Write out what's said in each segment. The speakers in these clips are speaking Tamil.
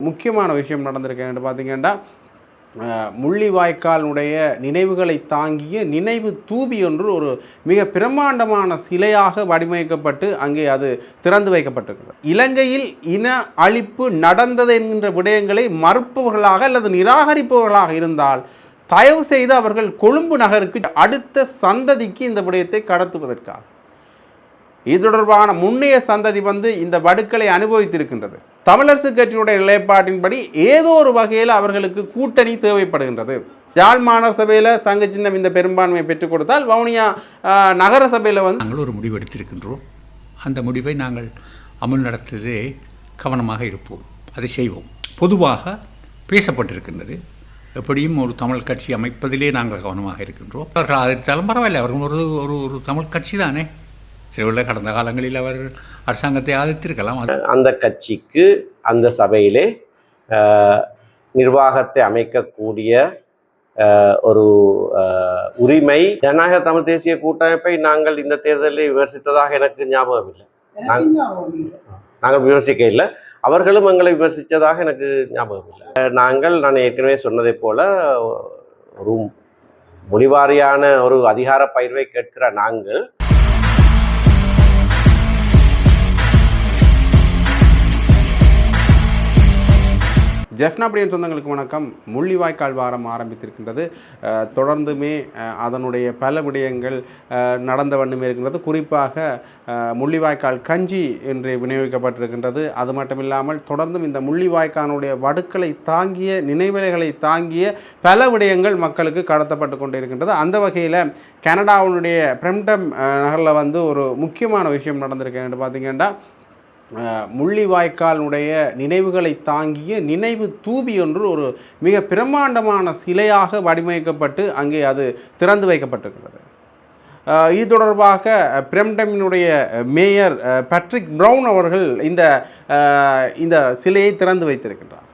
முக்கியமான விஷயம் நடந்திருக்கேன்னு பார்த்தீங்கன்னா முள்ளிவாய்க்காலுடைய நினைவுகளை தாங்கிய நினைவு தூபி ஒன்று ஒரு மிக பிரம்மாண்டமான சிலையாக வடிவமைக்கப்பட்டு அங்கே அது திறந்து வைக்கப்பட்டிருக்கிறது. இலங்கையில் இன அழிப்பு நடந்தது என்கின்ற விடயங்களை மறுப்பவர்களாக அல்லது நிராகரிப்பவர்களாக இருந்தால் தயவு செய்து அவர்கள் கொழும்பு நகருக்கு அடுத்த சந்ததிக்கு இந்த விடயத்தை கடத்துவதற்காக இது தொடர்பான முன்னைய சந்ததி இந்த வடுக்களை அனுபவித்திருக்கின்றது. தமிழரசு கட்சியினுடைய நிலைப்பாட்டின்படி ஏதோ ஒரு வகையில் அவர்களுக்கு கூட்டணி தேவைப்படுகின்றது. யாழ் மாநகர சபையில் சங்க சின்னம் இந்த பெரும்பான்மையை பெற்றுக் கொடுத்தால் வவுனியா நகர சபையில் நாங்கள் ஒரு முடிவு எடுத்திருக்கின்றோம். அந்த முடிவை நாங்கள் அமல் நடத்துவதே கவனமாக இருப்போம், அதை செய்வோம். பொதுவாக பேசப்பட்டிருக்கின்றது. எப்படியும் ஒரு தமிழ் கட்சி அமைப்பதிலே நாங்கள் கவனமாக இருக்கின்றோம். அவர்கள் ஆதரித்தாலும் பரவாயில்லை, அவர்கள் ஒரு ஒரு தமிழ் கட்சி தானே. சிறுவில் கடந்த காலங்களில் அவர் அரசாங்கத்தை ஆதரித்திருக்கலாம். அந்த கட்சிக்கு அந்த சபையிலே நிர்வாகத்தை அமைக்கக்கூடிய ஒரு உரிமை ஜனநாயக தமிழ் தேசிய கூட்டமைப்பை நாங்கள் இந்த தேர்தலில் விமர்சித்ததாக எனக்கு ஞாபகம் இல்லை. நாங்கள் விமர்சிக்க இல்லை, அவர்களும் எங்களை விமர்சித்ததாக எனக்கு ஞாபகம் இல்லை. நான் ஏற்கனவே சொன்னதை போல ஒரு மொழிவாரியான ஒரு அதிகார பயிர்வை கேட்கிற நாங்கள் ஜெஃப்னாபடியின் சொந்தங்களுக்கு வணக்கம். முள்ளிவாய்க்கால் வாரம் ஆரம்பித்திருக்கின்றது. தொடர்ந்துமே அதனுடைய பல விடயங்கள் நடந்த வண்ணமே இருக்கின்றது. குறிப்பாக முள்ளிவாய்க்கால் கஞ்சி என்று விநியோகிக்கப்பட்டிருக்கின்றது. அது மட்டுமில்லாமல் தொடர்ந்தும் இந்த முள்ளிவாய்க்காலுடைய வடுக்களை தாங்கிய நினைவலைகளை தாங்கிய பல விடயங்கள் மக்களுக்கு கடத்தப்பட்டு கொண்டு இருக்கின்றது. அந்த வகையில் கனடாவுடைய பிரம்டம் நகரில் ஒரு முக்கியமான விஷயம் நடந்திருக்கேன்னு பார்த்தீங்கன்னா முள்ளிவாய்க்காலுடைய நினைவுகளை தாங்கிய நினைவு தூபி ஒன்று ஒரு மிக பிரம்மாண்டமான சிலையாக வடிவமைக்கப்பட்டு அங்கே அது திறந்து வைக்கப்பட்டிருக்கிறது. இது தொடர்பாக பிரம்டமினுடைய மேயர் பேட்ரிக் ப்ரவுன் அவர்கள் இந்த சிலையை திறந்து வைத்திருக்கின்றார்.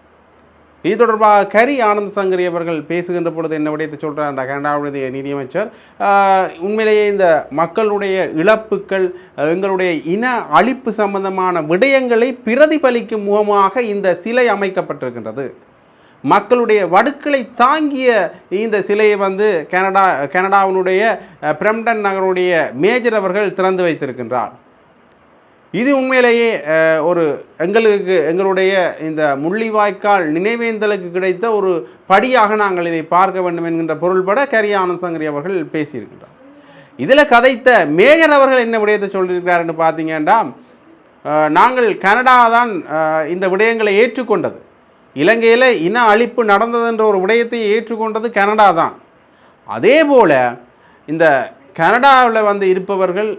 இது தொடர்பாக கரி ஆனந்த சங்கரி அவர்கள் பேசுகின்ற பொழுது என்ன விடயத்தை சொல்கிறார் கனடாவுடைய நிதியமைச்சர், உண்மையிலேயே இந்த மக்களுடைய இழப்புக்கள் எங்களுடைய இன அழிப்பு சம்பந்தமான விடயங்களை பிரதிபலிக்கும் முகமாக இந்த சிலை அமைக்கப்பட்டிருக்கின்றது. மக்களுடைய வடுக்களை தாங்கிய இந்த சிலையை கனடாவினுடைய பிரம்டன் நகருடைய மேஜர் அவர்கள் திறந்து வைத்திருக்கின்றார். இது உண்மையிலேயே எங்களுடைய இந்த முள்ளிவாய்க்கால் நினைவேந்தலுக்கு கிடைத்த ஒரு படியாக நாங்கள் இதை பார்க்க வேண்டும் என்கின்ற பொருள்பட கரி ஆனந்த் சங்கரி அவர்கள் பேசியிருக்கின்றார். இதில் கதைத்த மேஜர் அவர்கள் என்ன விடயத்தை சொல்லியிருக்கிறார் என்று பார்த்தீங்கன்னா, நாங்கள் கனடா தான் இந்த விடயங்களை ஏற்றுக்கொண்டது. இலங்கையில் இன அழிப்பு நடந்தது என்ற ஒரு விடயத்தை ஏற்றுக்கொண்டது கனடா தான். அதே போல் இந்த கனடாவில் இருப்பவர்கள்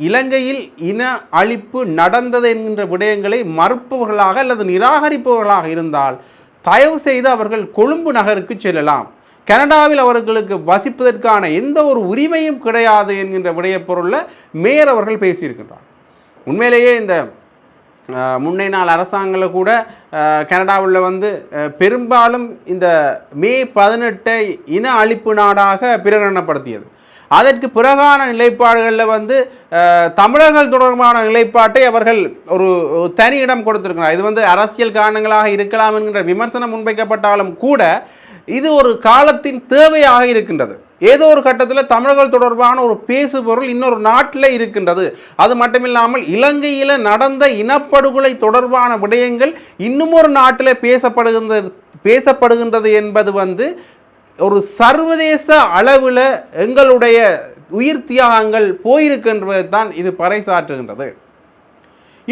இலங்கையில் இன அழிப்பு நடந்தது என்கின்ற விடயங்களை மறுப்பவர்களாக அல்லது நிராகரிப்பவர்களாக இருந்தால் தயவு செய்து அவர்கள் கொழும்பு நகருக்கு செல்லலாம். கனடாவில் அவர்களுக்கு வசிப்பதற்கான எந்த ஒரு உரிமையும் கிடையாது என்கின்ற விடய பொருளில் மேயர் அவர்கள் பேசியிருக்கின்றார். உண்மையிலேயே இந்த முன்னை நாள் அரசாங்கத்தில் கூட கனடாவில் பெரும்பாலும் இந்த மே 18 இன அழிப்பு நாடாக பிரகடனப்படுத்தியது. அதற்கு பிறகான நிலைப்பாடுகளில் தமிழர்கள் தொடர்பான நிலைப்பாட்டை அவர்கள் ஒரு தனி இடம் கொடுத்திருக்கிறார். இது அரசியல் காரணங்களாக இருக்கலாம் என்கின்ற விமர்சனம் முன்வைக்கப்பட்டாலும் கூட இது ஒரு காலத்தின் தேவையாக இருக்கின்றது. ஏதோ ஒரு கட்டத்தில் தமிழர்கள் தொடர்பான ஒரு பேசுபொருள் இன்னொரு நாட்டில் இருக்கின்றது. அது மட்டுமில்லாமல் இலங்கையில் நடந்த இனப்படுகொலை தொடர்பான விடயங்கள் இன்னும் ஒரு நாட்டில் பேசப்படுகின்றது என்பது ஒரு சர்வதேச அளவில் எங்களுடைய உயிர் தியாகங்கள் போயிருக்கின்றது தான் இது பறைசாற்றுகின்றது.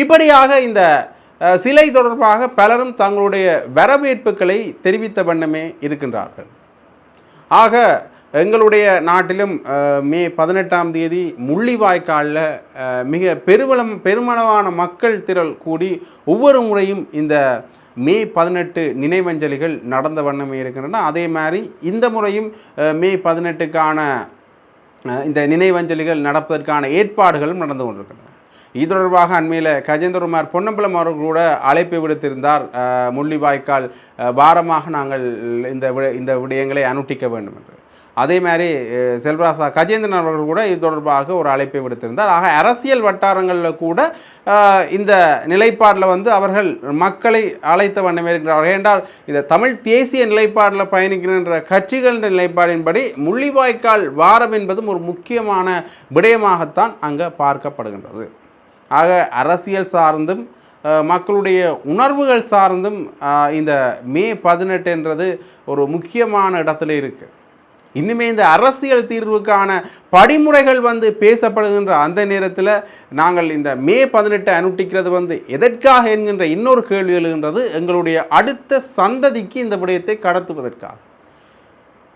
இப்படியாக இந்த சிலை தொடர்பாக பலரும் தங்களுடைய வரவேற்புகளை தெரிவித்த வண்ணமே இருக்கின்றார்கள். ஆக எங்களுடைய நாட்டிலும் மே 18ஆம் தேதி முள்ளிவாய்க்காலில் மிக பெருமளவான மக்கள் திரள் கூடி ஒவ்வொரு முறையும் இந்த மே 18 நினைவஞ்சலிகள் நடந்த வண்ணமே இருக்கின்றன. அதே மாதிரி இந்த முறையும் மே 18க்கான இந்த நினைவஞ்சலிகள் நடப்பதற்கான ஏற்பாடுகளும் நடந்து கொண்டிருக்கின்றன. இது தொடர்பாக அண்மையில் கஜேந்திரகுமார் பொன்னம்பலம் அவர்கள் கூட அழைப்பு விடுத்திருந்தார். முள்ளிவாய்க்கால் வாரமாக நாங்கள் இந்த விடயங்களை அனுஷ்டிக்க வேண்டும் என்று. அதே மாதிரி செல்வராசா கஜேந்திரன் அவர்கள் கூட இது தொடர்பாக ஒரு அழைப்பை விடுத்திருந்தார். ஆக அரசியல் வட்டாரங்களில் கூட இந்த நிலைப்பாடில் வந்து அவர்கள் மக்களை அழைத்த வண்ணமே இருக்கிறார்கள். ஏனென்றால் இந்த தமிழ் தேசிய நிலைப்பாடில் பயணிக்கின்ற கட்சிகளின் நிலைப்பாடின்படி முள்ளிவாய்க்கால் வாரம் என்பதும் ஒரு முக்கியமான விடயமாகத்தான் அங்கே பார்க்கப்படுகின்றது. ஆக அரசியல் சார்ந்தும் மக்களுடைய உணர்வுகள் சார்ந்தும் இந்த மே 18 என்றது ஒரு முக்கியமான இடத்துல இருக்குது. இன்னுமே இந்த அரசியல் தீர்வுக்கான படிமுறைகள் வந்து பேசப்படுகின்ற அந்த நேரத்தில் நாங்கள் இந்த மே 18 அனுட்டிக்கிறது வந்து எதற்காக என்கின்ற இன்னொரு கேள்வி எழுகின்றது. எங்களுடைய அடுத்த சந்ததிக்கு இந்த விடயத்தை கடத்துவதற்காக.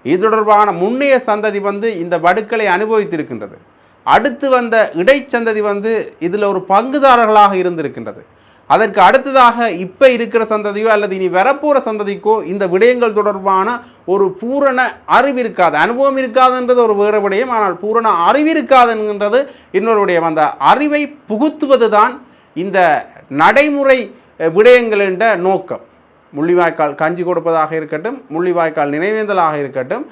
இது தொடர்பான முன்னைய சந்ததி வந்து இந்த வடுக்களை அனுபவித்திருக்கின்றது. அடுத்து வந்த இடைச்சந்ததி வந்து இதில் ஒரு பங்குதாரர்களாக இருந்திருக்கின்றது. அதற்கு அடுத்ததாக இப்போ இருக்கிற சந்ததியோ அல்லது இனி வரப்போகிற சந்ததிக்கோ இந்த விடயங்கள் தொடர்பான ஒரு பூரண அறிவு இருக்காது. அனுபவம் இருக்காதுன்றது ஒரு வேறு விடயம். ஆனால் பூரண அறிவு இருக்காதுன்றது இன்னொரு விடயம். அந்த அறிவை புகுத்துவது தான் இந்த நடைமுறை விடயங்கள் என்ற நோக்கம். முள்ளிவாய்க்கால் கஞ்சி கொடுப்பதாக இருக்கட்டும், முள்ளிவாய்க்கால் நினைவேந்தலாக இருக்கட்டும்,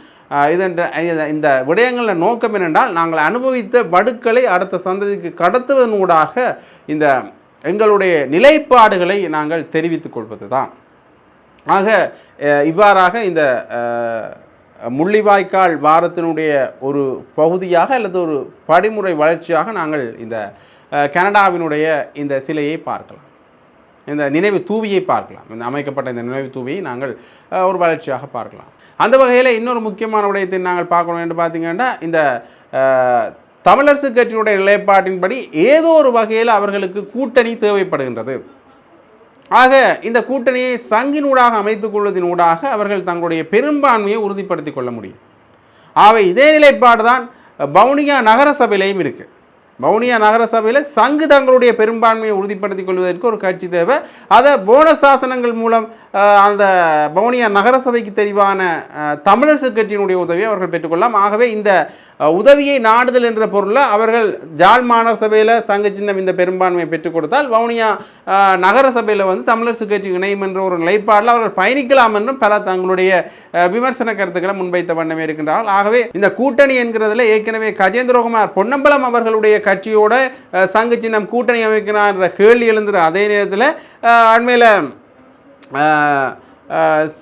இந்த விடயங்களின் நோக்கம் என்னென்றால் நாங்கள் அனுபவித்த வடுக்களை அடுத்த சந்ததிக்கு கடத்துவதனூடாக இந்த எங்களுடைய நிலைப்பாடுகளை நாங்கள் தெரிவித்துக் கொள்வது தான். ஆக இவ்வாறாக இந்த முள்ளிவாய்க்கால் வாரத்தினுடைய ஒரு பகுதியாக அல்லது ஒரு படிமுறை வளர்ச்சியாக நாங்கள் இந்த கனடாவினுடைய இந்த சிலையை பார்க்கலாம், இந்த நினைவு தூவியை பார்க்கலாம். இந்த அமைக்கப்பட்ட இந்த நினைவு தூவியை நாங்கள் ஒரு வளர்ச்சியாக பார்க்கலாம். அந்த வகையில் இன்னொரு முக்கியமான விடயத்தை நாங்கள் பார்க்கணும் என்று பார்த்தீங்கன்னா, இந்த தமிழரசு கட்சியினுடைய நிலைப்பாட்டின்படி ஏதோ ஒரு வகையில் அவர்களுக்கு கூட்டணி தேவைப்படுகின்றது. ஆக இந்த கூட்டணியை சங்கினூடாக அமைத்துக் கொள்வதனூடாக அவர்கள் தங்களுடைய பெரும்பான்மையை உறுதிப்படுத்திக் கொள்ள முடியும். ஆகவே இதே நிலைப்பாடு தான் வவுனியா நகர சபையிலையும் இருக்குது. வவுனியா நகர சபையில் சங்கு தங்களுடைய பெரும்பான்மையை உறுதிப்படுத்திக் கொள்வதற்கு ஒரு கட்சி தேவை. அதை போனஸ் சாசனங்கள் மூலம் அந்த வவுனியா நகர சபைக்கு தெரிவான தமிழரசு கட்சியினுடைய உதவியை அவர்கள் பெற்றுக்கொள்ளலாம். ஆகவே இந்த உதவியை நாடுதல் என்ற பொருளில் அவர்கள் ஜாழ் மாநகர சபையில் சங்க சின்னம் இந்த பெரும்பான்மையை பெற்றுக் கொடுத்தால் வவுனியா நகர சபையில் வந்து தமிழரசு கட்சி இணையும் என்ற ஒரு நிலைப்பாடில் அவர்கள் பயணிக்கலாம் என்றும் பல தங்களுடைய விமர்சன கருத்துக்களை முன்வைத்த வண்ணமே இருக்கின்றார்கள். ஆகவே இந்த கூட்டணி என்கிறதுல ஏற்கனவே கஜேந்திரகுமார் பொன்னம்பலம் அவர்களுடைய கட்சியோட சங்க சின்னம் கூட்டணி அமைக்கிறார் என்ற கேள்வி எழுந்துற அதே நேரத்தில் அண்மையில்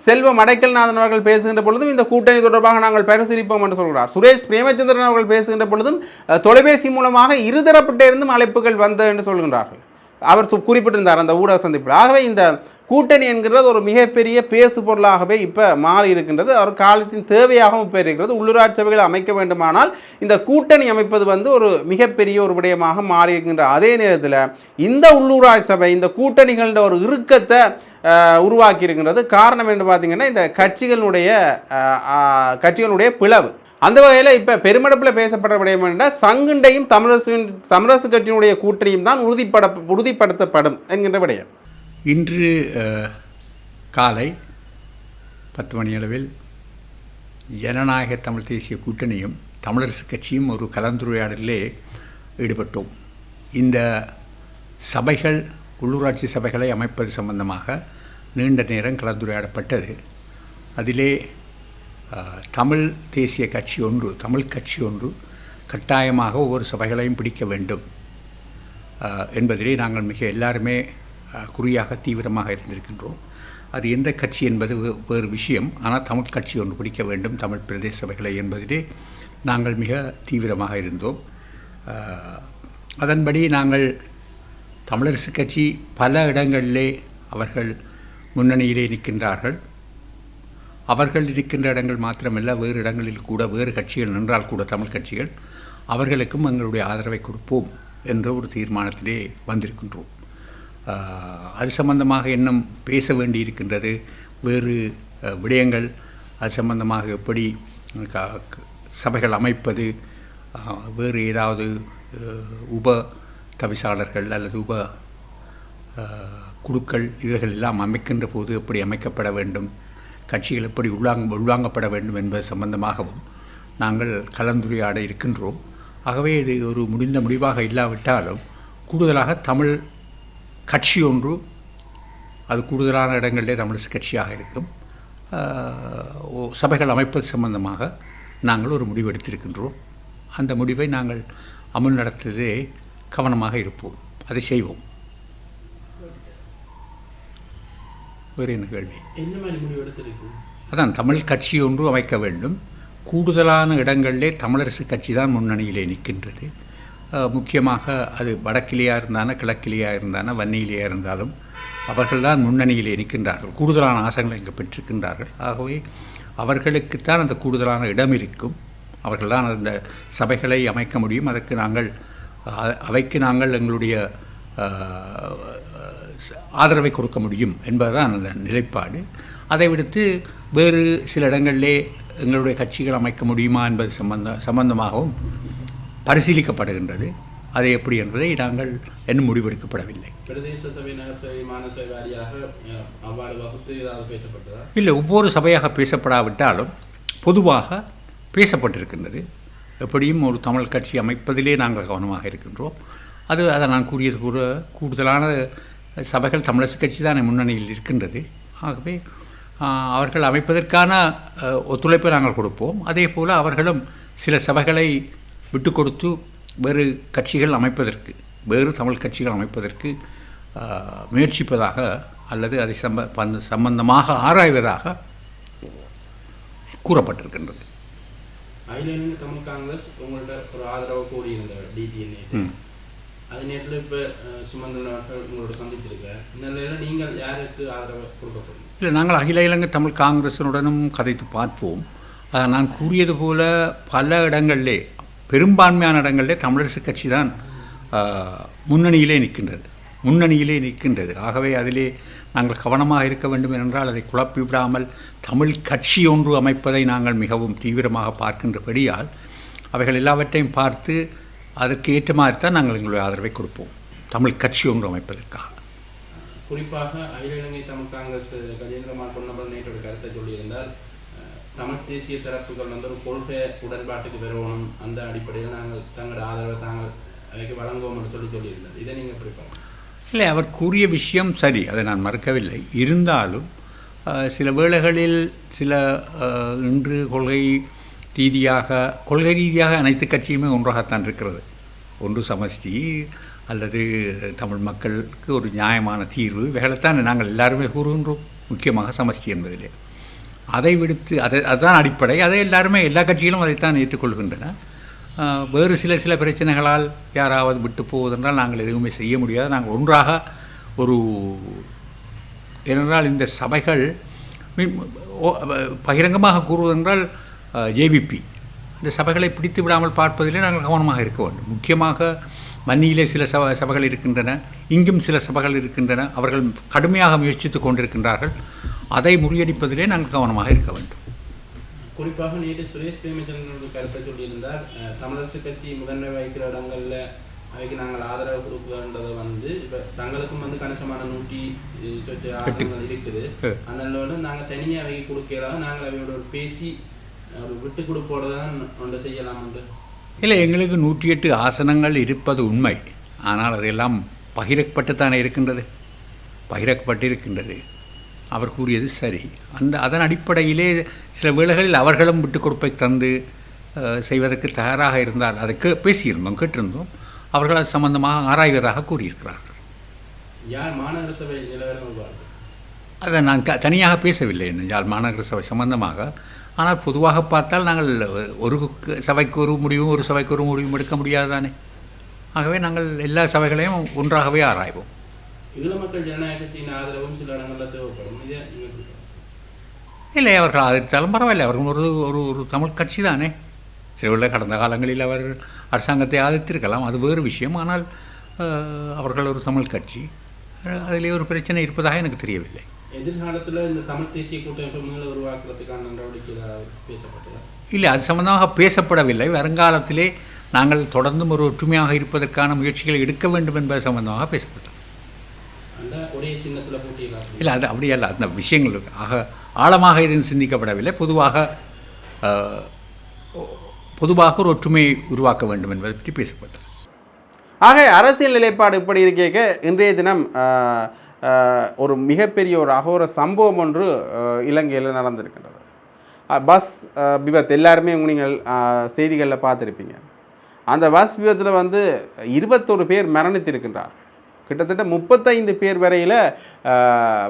செல்வம் அடைக்கல்நாதன் அவர்கள் பேசுகின்ற பொழுதும் இந்த கூட்டணி தொடர்பாக நாங்கள் பரிசீலிப்போம் என்று சொல்கிறார். சுரேஷ் பிரேமச்சந்திரன் அவர்கள் பேசுகின்ற பொழுதும் தொலைபேசி மூலமாக இருதரப்பிட்டே இருந்தும் அழைப்புகள் வந்தது என்று சொல்கின்றார்கள். அவர் குறிப்பிட்டிருந்தார் அந்த ஊடக சந்திப்பில். ஆகவே இந்த கூட்டணி என்கிறது ஒரு மிகப்பெரிய பேசு பொருளாகவே இப்போ மாறி இருக்கின்றது. அவர் காலத்தின் தேவையாகவும் இப்போ இருக்கிறது. உள்ளூராட்சி சபைகளை அமைக்க வேண்டுமானால் இந்த கூட்டணி அமைப்பது வந்து ஒரு மிகப்பெரிய ஒரு விடயமாக மாறி இருக்கின்ற அதே நேரத்தில் இந்த உள்ளூராட்சி சபை இந்த கூட்டணிகள ஒரு இறுக்கத்தை உருவாக்கி இருக்கின்றது. காரணம் என்று பார்த்தீங்கன்னா இந்த கட்சிகளுடைய பிளவு. அந்த வகையில் இப்போ பெருமளப்பில் பேசப்பட்ட விடயம் என்றால் சங்குண்டையும் தமிழரசு கட்சியினுடைய கூட்டணியும் தான் உறுதிப்படுத்தப்படும் என்கின்ற விடயம். இன்று காலை 10 மணி அளவில் ஜனநாயக தமிழ் தேசிய கூட்டணியும் தமிழரசு கட்சியும் ஒரு கலந்துரையாடலிலே ஈடுபட்டோம். இந்த சபைகள் உள்ளூராட்சி சபைகளை அமைப்பது சம்பந்தமாக நீண்ட நேரம் கலந்துரையாடப்பட்டது. அதிலே தமிழ் தேசிய கட்சி ஒன்று, தமிழ் கட்சி ஒன்று கட்டாயமாக ஒவ்வொரு சபைகளையும் பிடிக்க வேண்டும் என்பதிலே நாங்கள் எல்லாருமே குறியாக தீவிரமாக இருந்திருக்கின்றோம். அது எந்த கட்சி என்பது வேறு விஷயம். ஆனால் தமிழ் கட்சி ஒன்று பிடிக்க வேண்டும், தமிழ் பிரதேச சபைகளை என்பதிலே நாங்கள் மிக தீவிரமாக இருந்தோம். அதன்படி நாங்கள் தமிழரசு கட்சி பல இடங்களிலே அவர்கள் முன்னணியிலே நிற்கின்றார்கள். அவர்கள் இருக்கின்ற இடங்கள் மாத்திரமல்ல, வேறு இடங்களில் கூட வேறு கட்சிகள் நின்றால் கூட தமிழ் கட்சிகள் அவர்களுக்கும் எங்களுடைய ஆதரவை கொடுப்போம் என்ற ஒரு தீர்மானத்திலே வந்திருக்கின்றோம். அது சம்பந்தமாக இன்னும் பேச வேண்டியிருக்கின்றது. வேறு விடயங்கள் அது சம்பந்தமாக எப்படி சபைகள் அமைப்பது, வேறு ஏதாவது உப தவிசாளர்கள் அல்லது உப குழுக்கள் இவைகள் எல்லாம் அமைக்கின்ற போது எப்படி அமைக்கப்பட வேண்டும், கட்சிகள் எப்படி உள்வாங்கப்பட வேண்டும் என்பது சம்பந்தமாகவும் நாங்கள் கலந்துரையாட இருக்கின்றோம். ஆகவே இது ஒரு முடிந்த முடிவாக இல்லாவிட்டாலும் கூடுதலாக தமிழ் கட்சி ஒன்று, அது கூடுதலான இடங்களிலே தமிழரசு கட்சியாக இருக்கும், சபைகள் அமைப்பது சம்பந்தமாக நாங்கள் ஒரு முடிவு எடுத்திருக்கின்றோம். அந்த முடிவை நாங்கள் அமுல் நடத்துவதே கவனமாக இருப்போம், அதை செய்வோம். வேறு என்ன கேள்வி? என்ன மாதிரி முடிவு எடுத்திருக்கு? அதான் தமிழ் கட்சி ஒன்று அமைக்க வேண்டும். கூடுதலான இடங்களிலே தமிழரசு கட்சி தான் முன்னணியிலே நிற்கின்றது. முக்கியமாக அது வடக்கிலேயாக இருந்தாலும் கிழக்கிலேயாக இருந்தாலும் வன்னியிலேயாக இருந்தாலும் அவர்கள்தான் முன்னணியிலே நிற்கின்றார்கள். கூடுதலான ஆசனங்களை இங்கே பெற்றிருக்கின்றார்கள். ஆகவே அவர்களுக்குத்தான் அந்த கூடுதலான இடம் இருக்கும். அவர்கள்தான் அந்த சபைகளை அமைக்க முடியும். அவைக்கு நாங்கள் எங்களுடைய ஆதரவை கொடுக்க முடியும் என்பதுதான் அந்த நிலைப்பாடு. அதை விடுத்து வேறு சில இடங்களிலே எங்களுடைய கட்சிகள் அமைக்க முடியுமா என்பது சம்பந்தமாகவும் பரிசீலிக்கப்படுகின்றது. அது எப்படி என்பதை நாங்கள் இன்னும் முடிவெடுக்கப்படவில்லை. பிரதேச சபை, நகர் சபை, மாநகர சபை வாரியாக அவ்வாறு வகுத்து ஏதாவது பேசப்பட்டதா? இல்லை, ஒவ்வொரு சபையாக பேசப்படாவிட்டாலும் பொதுவாக பேசப்பட்டிருக்கின்றது. எப்படியும் ஒரு தமிழ் கட்சி அமைப்பதிலே நாங்கள் கவனமாக இருக்கின்றோம். அதை நான் கூறியது கூட கூடுதலான சபைகள் தமிழரசு கட்சி தான் முன்னணியில் இருக்கின்றது. ஆகவே அவர்கள் அமைப்பதற்கான ஒத்துழைப்பை நாங்கள் கொடுப்போம். அதே போல் அவர்களும் சில சபைகளை விட்டு கொடுத்து வேறு கட்சிகள் அமைப்பதற்கு, வேறு தமிழ் கட்சிகள் அமைப்பதற்கு முயற்சிப்பதாக அல்லது அதை சம்பந்தமாக ஆராய்வதாக கூறப்பட்டிருக்கின்றது. அகில தமிழ் காங்கிரஸ் உங்கள்கிட்ட ஒரு ஆதரவு கூறியிருந்தார் டிடிஎன்ஏ. அது நேரத்தில் இப்போ சுமந்திரன் அவர்கள் உங்களோட சந்தித்திருக்கார். இந்த நிலையில் நீங்கள் யாருக்கு ஆதரவு கொடுக்கப்படும்? இல்லை, நாங்கள் அகில இலங்கை தமிழ் காங்கிரசினுடனும் கதைத்து பார்ப்போம். நான் கூறியது போல பல இடங்களிலே, பெரும்பான்மையான இடங்களிலே தமிழரசு கட்சி தான் முன்னணியிலே நிற்கின்றது. ஆகவே அதிலே நாங்கள் கவனமாக இருக்க வேண்டும் என்றால் அதை குழப்பிவிடாமல் தமிழ் கட்சி ஒன்று அமைப்பதை நாங்கள் மிகவும் தீவிரமாக பார்க்கின்றபடியால் அவைகள் எல்லாவற்றையும் பார்த்து அதற்கு ஏற்ற மாதிரி தான் நாங்கள் எங்களுடைய ஆதரவை கொடுப்போம் தமிழ் கட்சி ஒன்று அமைப்பதற்காக. குறிப்பாக அகில இலங்கை தமிழ் காங்கிரஸ் கஜேந்திரமால் பொன்னம்பலம் நேற்றோட கருத்தை சொல்லியிருந்தால், தமிழ் தேசிய தரப்புகள் ஒரு கொள்கை உடன்பாட்டுக்கு வரணும், அந்த அடிப்படையில் நாங்கள் தங்களோட ஆதரவை தாங்கள் அதுக்கு வழங்குவோம் என்று சொல்லியிருந்தார். இதை நீங்கள் எப்படி பார்க்கணும்? இல்லை, அவர் கூறிய விஷயம் சரி, அதை நான் மறுக்கவில்லை. இருந்தாலும் சில வேளைகளில் சில இன்று கொள்கை ரீதியாக அனைத்து கட்சியுமே ஒன்றாகத்தான் இருக்கிறது. ஒன்று சமஷ்டி அல்லது தமிழ் மக்களுக்கு ஒரு நியாயமான தீர்வு, இவைகளைத்தான் நாங்கள் எல்லாருமே கூறுகின்றோம். முக்கியமாக சமஷ்டி என்பதிலே அதை விடுத்து அதுதான் அடிப்படை. அதை எல்லாருமே, எல்லா கட்சிகளும் அதைத்தான் ஏற்றுக்கொள்கின்றன. வேறு சில பிரச்சனைகளால் யாராவது விட்டு போவதென்றால் நாங்கள் எதுவுமே செய்ய முடியாது. நாங்கள் ஒன்றாக ஏனென்றால் இந்த சபைகள் பகிரங்கமாக கூறுவதென்றால் ஜேவிபி இந்த சபைகளை பிடித்து விடாமல் பார்ப்பதிலே நாங்கள் கவனமாக இருக்க வேண்டும். முக்கியமாக வன்னியிலே சில சபைகள் இருக்கின்றன, இங்கும் சில சபைகள் இருக்கின்றன. அவர்கள் கடுமையாக முயற்சித்து கொண்டிருக்கின்றார்கள். அதை முறியடிப்பதிலே நாங்கள் கவனமாக இருக்க வேண்டும். குறிப்பாக நேற்று சுரேஷ் பிரேமச்சந்திரன் கருத்தை சொல்லியிருந்தார், தமிழரசு கட்சி முதன்மை வகிக்கிற இடங்களில் அவைக்கு நாங்கள் ஆதரவு கொடுக்குறதை இப்போ தங்களுக்கும் கணிசமான 100 ஆசனங்கள் இருக்குது. அதனால நாங்கள் தனியாக அவைக்கு கொடுக்கலாம், நாங்கள் அவையோட பேசி ஒரு விட்டு கொடுப்போட தான் ஒன்றை செய்யலாம் என்று. இல்லை, எங்களுக்கு 108 ஆசனங்கள் இருப்பது உண்மை. ஆனால் அதையெல்லாம் பகிரப்பட்டுத்தானே பகிரப்பட்டிருக்கின்றது. அவர் கூறியது சரி. அதன் அடிப்படையிலே சில வேளைகளில் அவர்களும் விட்டு கொடுப்பை தந்து செய்வதற்கு தயாராக இருந்தால் அதை கேட்டிருந்தோம். அவர்கள் அது சம்பந்தமாக ஆராய்வதாக கூறியிருக்கிறார்கள். யாழ் மாநகர சபை நிலவரம் அதை நான் தனியாக பேசவில்லை யாழ் மாநகர சபை சம்பந்தமாக. ஆனால் பொதுவாக பார்த்தால் நாங்கள் ஒரு சபைக்கு ஒரு முடிவும் ஒரு சபைக்கு ஒரு முடிவும் எடுக்க முடியாது தானே. ஆகவே நாங்கள் எல்லா சபைகளையும் ஒன்றாகவே ஆராய்வோம். ஈழ மக்கள் ஜனநாயக கட்சியின் ஆதரவும் சில இடங்களில் தேவைப்படும். இல்லை, அவர்கள் ஆதரித்தாலும் பரவாயில்லை. அவர்கள் ஒரு தமிழ் கட்சி தானே. சில கடந்த காலங்களில் அவர் அரசாங்கத்தை ஆதரித்திருக்கலாம், அது வேறு விஷயம். ஆனால் அவர்கள் ஒரு தமிழ் கட்சி, அதிலே ஒரு பிரச்சனை இருப்பதாக எனக்கு தெரியவில்லை. எதிர்காலத்தில் இந்த தமிழ் தேசிய கூட்டமைப்பு உருவாக்குறதுக்கான நடவடிக்கைகள் பேசப்பட்டதா? இல்லை, அது சம்பந்தமாக பேசப்படவில்லை. வருங்காலத்திலே நாங்கள் தொடர்ந்தும் ஒரு ஒற்றுமையாக இருப்பதற்கான முயற்சிகளை எடுக்க வேண்டும் என்பது சம்பந்தமாக பேசப்பட்டது. ஒரே சின்னத்தில் போட்டியலாம் இல்லை, அது அப்படியல்ல. அந்த விஷயங்கள் ஆழமாக எதுவும் சிந்திக்கப்படவில்லை. பொதுவாக ஒரு ஒற்றுமையை உருவாக்க வேண்டும் என்பதை பற்றி பேசப்பட்டது. ஆக அரசியல் நிலைப்பாடு இப்படி இருக்க இன்றைய தினம் ஒரு மிகப்பெரிய ஒரு அகோர சம்பவம் ஒன்று இலங்கையில் நடந்திருக்கின்றது. பஸ் விபத்து எல்லாருமே நீங்கள் செய்திகளில் பார்த்துருப்பீங்க. அந்த பஸ் விபத்தில் வந்து 21 பேர் மரணித்திருக்கின்றார். கிட்டத்தட்ட 35 பேர் வரையில்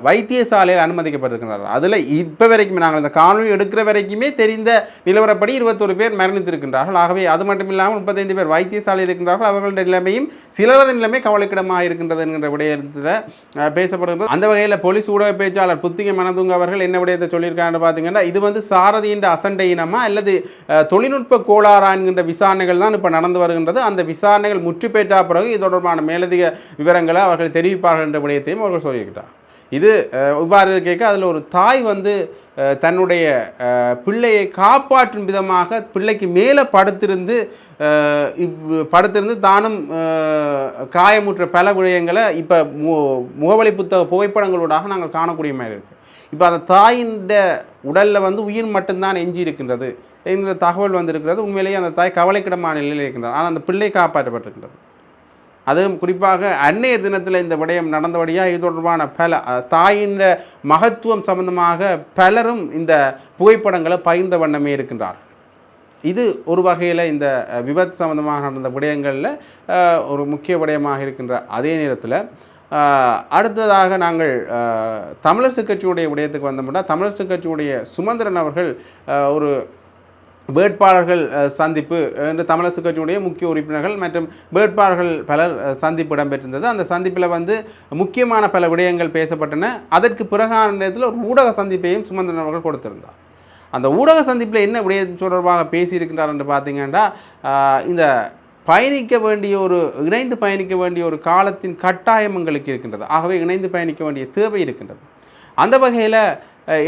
வைத்தியசாலையில் அனுமதிக்கப்பட்டிருக்கிறார்கள். அதில் இப்போ வரைக்குமே நாங்கள் இந்த காணொலி எடுக்கிற வரைக்குமே தெரிந்த நிலவரப்படி 21 பேர் மரணித்திருக்கின்றார்கள். ஆகவே அது மட்டும் இல்லாமல் 35 பேர் வைத்தியசாலையில் இருக்கின்றார்கள். அவர்களுடைய நிலைமையும் சிலரது நிலைமை கவலைக்கிடமாக இருக்கின்றது என்கின்ற விடயத்தில் பேசப்படுகிறது. அந்த வகையில் போலீஸ் ஊடக பேச்சாளர் புத்திக மனதுங்க அவர்கள் என்ன விடயத்தை சொல்லியிருக்காங்கன்னு பார்த்தீங்கன்னா, இது வந்து சாரதியின் அசண்டை இனமா அல்லது தொழில்நுட்ப கோளாறா என்கின்ற விசாரணைகள் தான் இப்போ நடந்து வருகின்றது. அந்த விசாரணைகள் முற்று பெற்ற பிறகு இது தொடர்பான மேலதிக விவரங்கள் அவர்கள் தெரிவிப்பார்கள் என்ற விடயத்தையும் அவர்கள் சொல்லியிருக்கிறார். இது இவ்வாறு கேட்க அதில் ஒரு தாய் வந்து தன்னுடைய பிள்ளையை காப்பாற்றும் விதமாக பிள்ளைக்கு மேலே படுத்திருந்து தானும் காயமுற்ற பல விடயங்களை இப்போ முகவலி புத்தக புகைப்படங்களோடாக நாங்கள் காணக்கூடிய மாதிரி இருக்குது. இப்போ அந்த தாயின் உடலில் வந்து உயிர் மட்டும்தான் எஞ்சி இருக்கின்றது என்கிற தகவல் வந்திருக்கிறது. உண்மையிலேயே அந்த தாய் கவலைக்கிடமான நிலையில் இருக்கின்றது. ஆனால் அந்த பிள்ளை காப்பாற்றப்பட்டிருக்கின்றது. அதுவும் குறிப்பாக அன்னைய தினத்தில் இந்த விடயம் நடந்தபடியாக இது தொடர்பான பல தாயின் மகத்துவம் சம்பந்தமாக பலரும் இந்த புகைப்படங்களை பகிர்ந்த வண்ணமே இருக்கின்றார். இது ஒரு வகையில் இந்த விபத்து சம்பந்தமாக நடந்த விடயங்களில் ஒரு முக்கிய விடயமாக இருக்கின்ற அதே நேரத்தில் அடுத்ததாக நாங்கள் தமிழரசு கட்சியுடைய விடயத்துக்கு வந்தோம்னா, தமிழரசு கட்சியுடைய சுமந்திரன் அவர்கள் ஒரு வேட்பாளர்கள் சந்திப்பு என்று தமிழரசு கட்சியுடைய முக்கிய உறுப்பினர்கள் மற்றும் வேட்பாளர்கள் பலர் சந்திப்பு இடம்பெற்றிருந்தது. அந்த சந்திப்பில் வந்து முக்கியமான பல விடயங்கள் பேசப்பட்டன. அதற்கு பிறகான நேரத்தில் ஒரு ஊடக சந்திப்பையும் சுமந்திரன் அவர்கள் கொடுத்திருந்தார். அந்த ஊடக சந்திப்பில் என்ன விடயம் தொடர்பாக பேசியிருக்கின்றார் என்று பார்த்தீங்கன்னா, இந்த இணைந்து பயணிக்க வேண்டிய ஒரு காலத்தின் கட்டாயம் எங்களுக்கு இருக்கின்றது. ஆகவே இணைந்து பயணிக்க வேண்டிய தேவை இருக்கின்றது. அந்த வகையில்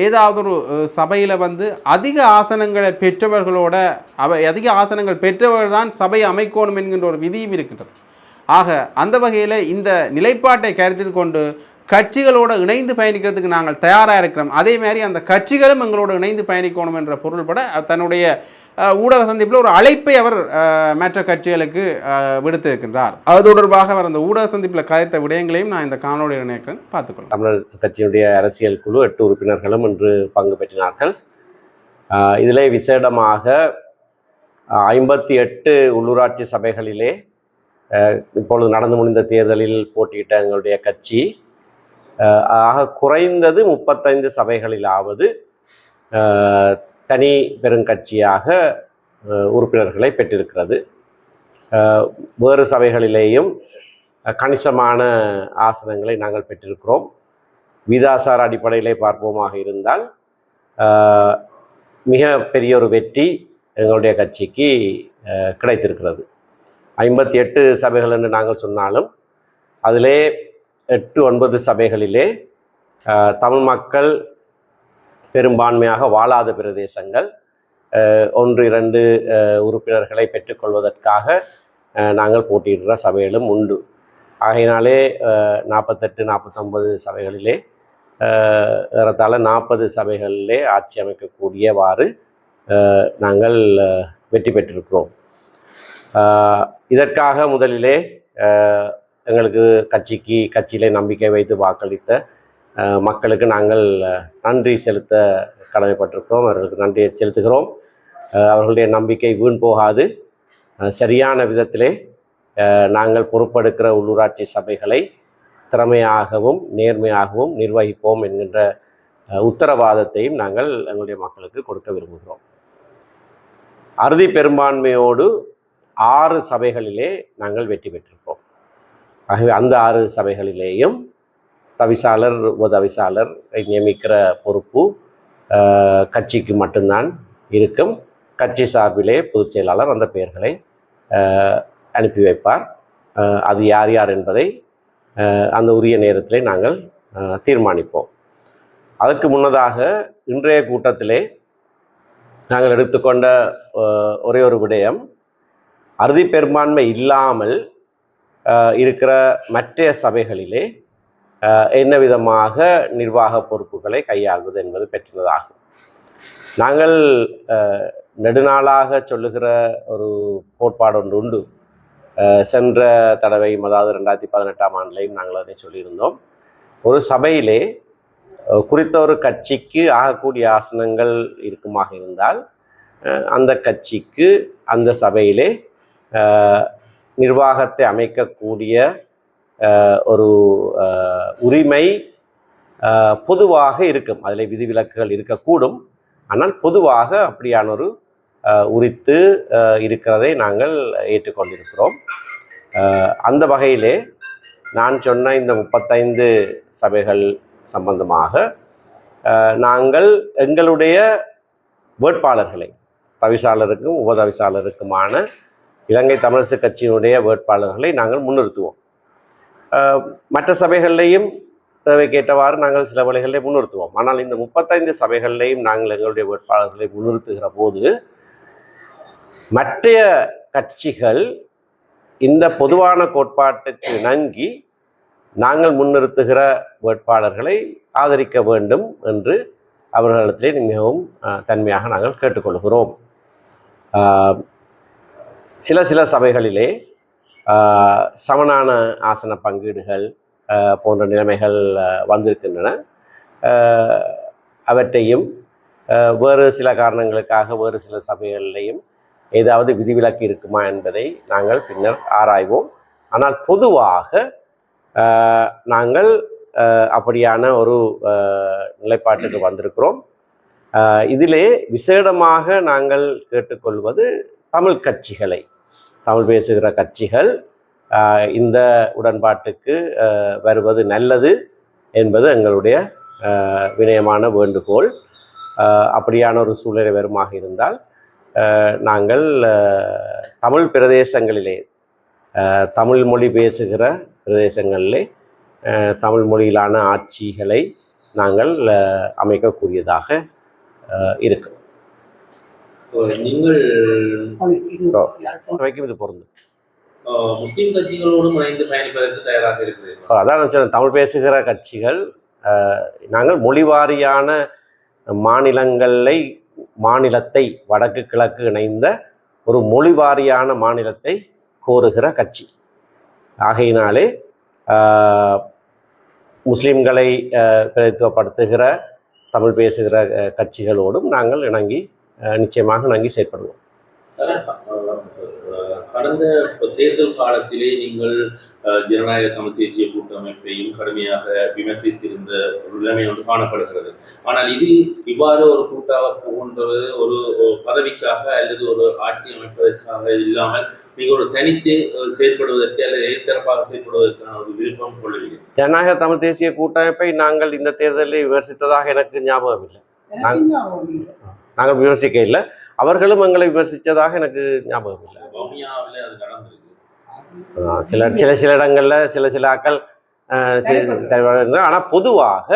ஏதாவது ஒரு சபையில் வந்து அதிக ஆசனங்களை பெற்றவர்களோட அதிக ஆசனங்கள் பெற்றவர்கள் தான் சபையை அமைக்கணும் என்கின்ற ஒரு விதியும் இருக்கின்றது. ஆக அந்த வகையில் இந்த நிலைப்பாட்டை கருத்தில் கொண்டு கட்சிகளோடு இணைந்து பயணிக்கிறதுக்கு நாங்கள் தயாராக இருக்கிறோம். அதே மாதிரி அந்த கட்சிகளும் எங்களோடு இணைந்து பயணிக்கணும் என்ற பொருள்பட தன்னுடைய ஊடக சந்திப்பில் ஒரு அழைப்பை அவர் மற்ற கட்சிகளுக்கு விடுத்திருக்கின்றார். அது தொடர்பாக அவர் அந்த ஊடக சந்திப்பில் கதைத்த விடயங்களையும் நான் இந்த காணொலியில் நினைக்கிறேன், பார்த்துக்கொள்ளும். தமிழர் கட்சியினுடைய அரசியல் குழு 8 உறுப்பினர்களும் இன்று பங்கு பெற்றினார்கள். இதிலே விசேடமாக 58 உள்ளூராட்சி சபைகளிலே இப்பொழுது நடந்து முடிந்த தேர்தலில் போட்டியிட்ட எங்களுடைய கட்சி ஆக குறைந்தது 35 சபைகளிலாவது தனி பெருங்கட்சியாக உறுப்பினர்களை பெற்றிருக்கிறது. வேறு சபைகளிலேயும் கணிசமான ஆசனங்களை நாங்கள் பெற்றிருக்கிறோம். விகிதாசார அடிப்படையிலே பார்ப்போமாக இருந்தால் மிக பெரிய ஒரு வெற்றி எங்களுடைய கட்சிக்கு கிடைத்திருக்கிறது. 58 சபைகள் என்று நாங்கள் சொன்னாலும் அதிலே 8-9 சபைகளிலே தமிழ் மக்கள் பெரும்பான்மையாக வாழாத பிரதேசங்கள் 1-2 உறுப்பினர்களை பெற்றுக்கொள்வதற்காக நாங்கள் போட்டியிடுற சபைகளும் உண்டு. ஆகையினாலே 48-49 சபைகளிலே ஏறத்தாழ 40 சபைகளிலே ஆட்சி அமைக்கக்கூடியவாறு நாங்கள் வெற்றி பெற்றிருக்கிறோம். இதற்காக முதலிலே எங்களுக்கு கட்சியிலே நம்பிக்கை வைத்து வாக்களித்த மக்களுக்கு நாங்கள் நன்றி செலுத்த கடமைப்பட்டிருக்கிறோம். அவர்களுக்கு நன்றியை செலுத்துகிறோம். அவர்களுடைய நம்பிக்கை வீண் போகாது. சரியான விதத்திலே நாங்கள் பொறுப்பெடுக்கிற உள்ளூராட்சி சபைகளை திறமையாகவும் நேர்மையாகவும் நிர்வகிப்போம் என்கின்ற உத்தரவாதத்தையும் நாங்கள் எங்களுடைய மக்களுக்கு கொடுக்க விரும்புகிறோம். அறுதி பெரும்பான்மையோடு 6 சபைகளிலே நாங்கள் வெற்றி பெற்றிருப்போம். ஆகவே அந்த 6 சபைகளிலேயும் தவிசாளர் உபதவிசாளரை நியமிக்கிற பொறுப்பு கட்சிக்கு மட்டும்தான் இருக்கும். கட்சி சார்பிலே பொதுச் செயலாளர் அந்த பெயர்களை அனுப்பி வைப்பார். அது யார் யார் என்பதை அந்த உரிய நேரத்திலே நாங்கள் தீர்மானிப்போம். அதற்கு முன்னதாக இன்றைய கூட்டத்திலே நாங்கள் எடுத்துக்கொண்ட ஒரே ஒரு விடயம், அறுதி பெரும்பான்மை இல்லாமல் இருக்கிற மற்ற சபைகளிலே என்ன விதமாக நிர்வாக பொறுப்புகளை கையாள்வது என்பது பெற்றதாகும். நாங்கள் நெடுநாளாக சொல்லுகிற ஒரு கோட்பாடு ஒன்று உண்டு. சென்ற தடவையும், அதாவது 2018ஆம் ஆண்டிலையும் நாங்கள் அதை சொல்லியிருந்தோம். ஒரு சபையிலே குறித்த ஒரு கட்சிக்கு ஆகக்கூடிய ஆசனங்கள் இருக்குமாக இருந்தால் அந்த கட்சிக்கு அந்த சபையிலே நிர்வாகத்தை அமைக்கக்கூடிய ஒரு உரிமை பொதுவாக இருக்கும். அதில் விதிவிலக்குகள் இருக்கக்கூடும், ஆனால் பொதுவாக அப்படியான ஒரு உரித்து இருக்கிறதை நாங்கள் ஏற்றுக்கொண்டிருக்கிறோம். அந்த வகையிலே நான் சொன்ன இந்த 35 சபைகள் சம்பந்தமாக நாங்கள் எங்களுடைய வேட்பாளர்களை தவிசாளருக்கும் உபதவிசாளருக்குமான இலங்கை தமிழரசு கட்சியினுடைய வேட்பாளர்களை நாங்கள் முன்னிறுத்துவோம். மற்ற சபைகளிலையும் தேவைக்கேற்றவாறு நாங்கள் சில வழிகளை முன்னிறுத்துவோம். ஆனால் இந்த 35 சபைகளிலையும் நாங்கள் எங்களுடைய வேட்பாளர்களை முன்னிறுத்துகிற போது மற்ற கட்சிகள் இந்த பொதுவான கோட்பாட்டுக்கு இணங்கி நாங்கள் முன்னிறுத்துகிற வேட்பாளர்களை ஆதரிக்க வேண்டும் என்று அவர்களிடத்திலே மிகவும் தன்மையாக நாங்கள் கேட்டுக்கொள்கிறோம். சில சபைகளிலே சமனான ஆசன பங்கீடுகள் போன்ற நிலைமைகள் வந்திருக்கின்றன. அவற்றையும் வேறு சில காரணங்களுக்காக வேறு சில சபைகளிலேயும் ஏதாவது விதிவிலக்கு இருக்குமா என்பதை நாங்கள் பின்னர் ஆராய்வோம். ஆனால் பொதுவாக நாங்கள் அப்படியான ஒரு நிலைப்பாட்டுக்கு வந்திருக்கிறோம். இதிலே விசேடமாக நாங்கள் கேட்டுக்கொள்வது தமிழ் கட்சிகளை, தமிழ் பேசுகிற கட்சிகள் இந்த உடன்பாட்டுக்கு வருவது நல்லது என்பது எங்களுடைய வினயமான வேண்டுகோள். அப்படியான ஒரு சூழ்நிலை வருமாக இருந்தால் நாங்கள் தமிழ் பிரதேசங்களிலே, தமிழ் மொழி பேசுகிற பிரதேசங்களிலே தமிழ் மொழியிலான ஆட்சிகளை நாங்கள் அமைக்கக்கூடியதாக இருக்கும். நீங்கள் இது பொருந்தும். முஸ்லிம் கட்சிகளோடும் இணைந்து பயணிப்பதற்கு தயாராக இருக்கிறீர்கள்? அதான் தமிழ் பேசுகிற கட்சிகள் நாங்கள் மொழிவாரியான மாநிலத்தை வடக்கு கிழக்கு இணைந்த ஒரு மொழிவாரியான மாநிலத்தை கோருகிற கட்சி ஆகையினாலே முஸ்லிம்களை பிரதித்துவப்படுத்துகிற தமிழ் பேசுகிற கட்சிகளோடும் நாங்கள் நிச்சயமாக இணங்கி செயற்படுவோம். கடந்த தேர்தல் காலத்திலே நீங்கள் ஜனநாயக தமிழ் தேசிய கூட்டமைப்பையும் கடுமையாக விமர்சித்திருந்த ஒரு நிலைமை ஒன்று காணப்படுகிறது. ஆனால் இது இவ்வாறு ஒரு கூட்டாக போகின்றது ஒரு பதவிக்காக அல்லது ஒரு ஆட்சி அமைப்பதற்காக இல்லாமல் நீங்கள் ஒரு தனித்து செயல்படுவதற்கு அல்லது எதிர்த்தரப்பாக செயல்படுவதற்கான ஒரு விருப்பம் கொள்ளவில்லை. ஜனநாயக தமிழ் தேசிய கூட்டமைப்பை நாங்கள் இந்த தேர்தலில் விமர்சித்ததாக எனக்கு ஞாபகம் இல்லை. நாங்கள் விமர்சிக்க இல்லை, அவர்களும் எங்களை விமர்சித்ததாக எனக்கு ஞாபகம் இல்லை. அது நடந்திருக்கு. சில இடங்களில் சில ஆக்கள் ஆனால் பொதுவாக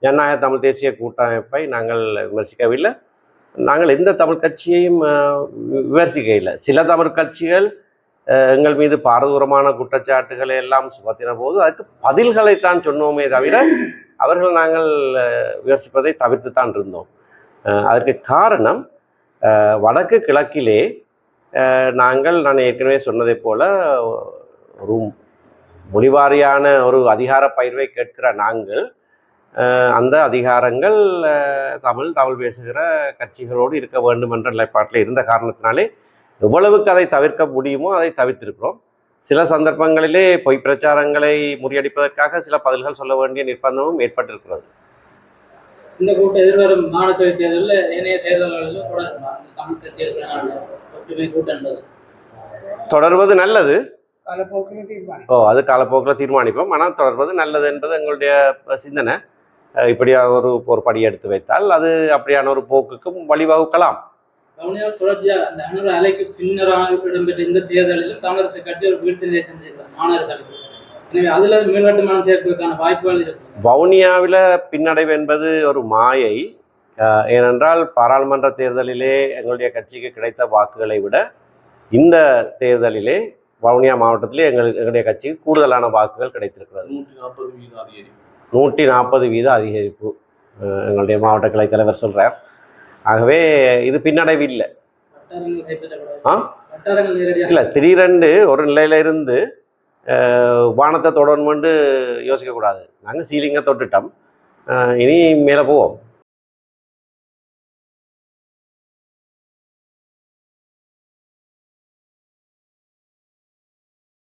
ஜனநாயக தமிழ் தேசிய கூட்டமைப்பை நாங்கள் விமர்சிக்கவில்லை. நாங்கள் எந்த தமிழ் கட்சியையும் விமர்சிக்க இல்லை. சில தமிழ் கட்சிகள் எங்கள் மீது பாரதூரமான குற்றச்சாட்டுகளை எல்லாம் சுமத்தின போது அதுக்கு பதில்களைத்தான் சொன்னோமே தவிர அவர்கள் நாங்கள் விமர்சிப்பதை தவிர்த்து தான் இருந்தோம். அதற்கு காரணம் வடக்கு கிழக்கிலே நான் ஏற்கனவே சொன்னதை போல ஒரு மொழிவாரியான ஒரு அதிகார பயிர்வை கேட்கிற நாங்கள் அந்த அதிகாரங்கள் தமிழ் பேசுகிற கட்சிகளோடு இருக்க வேண்டும் என்ற நிலைப்பாட்டில் இருந்த காரணத்தினாலே எவ்வளவுக்கு அதை தவிர்க்க முடியுமோ அதை தவிர்த்திருக்கிறோம். சில சந்தர்ப்பங்களிலே பொய் பிரச்சாரங்களை முறியடிப்பதற்காக சில பதில்கள் சொல்ல வேண்டிய நிர்பந்தமும் ஏற்பட்டிருக்கிறது. இந்த கூட்டம் எதிர்வரும் மாநில சபை தேர்தலில் ஏனைய தேர்தல்களில் தமிழ் கட்சிகள் தொடர்வது நல்லது. அது காலப்போக்கில் தீர்மானிப்போம். ஆனால் தொடர்வது நல்லது என்பது எங்களுடைய சிந்தனை. இப்படியா ஒரு படி எடுத்து வைத்தால் அது அப்படியான ஒரு போக்குக்கும் வழிவகுக்கலாம். தொடர்ச்சியாக அந்த அணுகு அலைக்கு பின்னராக இடம்பெற்ற இந்த தேர்தலில் தமிழரசு கட்சி ஒரு வீழ்ச்சியை செஞ்சிருக்கிறார் மாநகர சபை. எனவே அதில் மேல்வட்டமான சேர்ப்பதற்கான வாய்ப்புகள் இருக்கு. வவுனியாவில் பின்னடைவு என்பது ஒரு மாயை. ஏனென்றால் பாராளுமன்ற தேர்தலிலே எங்களுடைய கட்சிக்கு கிடைத்த வாக்குகளை விட இந்த தேர்தலிலே வவுனியா மாவட்டத்திலே எங்களுடைய கட்சிக்கு கூடுதலான வாக்குகள் கிடைத்திருக்கிறது. 140% அதிகரிப்பு எங்களுடைய மாவட்ட கிளை தலைவர் சொல்கிறார். ஆகவே இது பின்னடைவு இல்லை. இல்லை, திடீரென்று ஒரு நிலையிலிருந்து வானத்தை தொடரணுமென்று யோசிக்கக்கூடாது. நாங்கள் சீலிங்கை தொட்டுட்டோம். இனி மேலே போவோம்.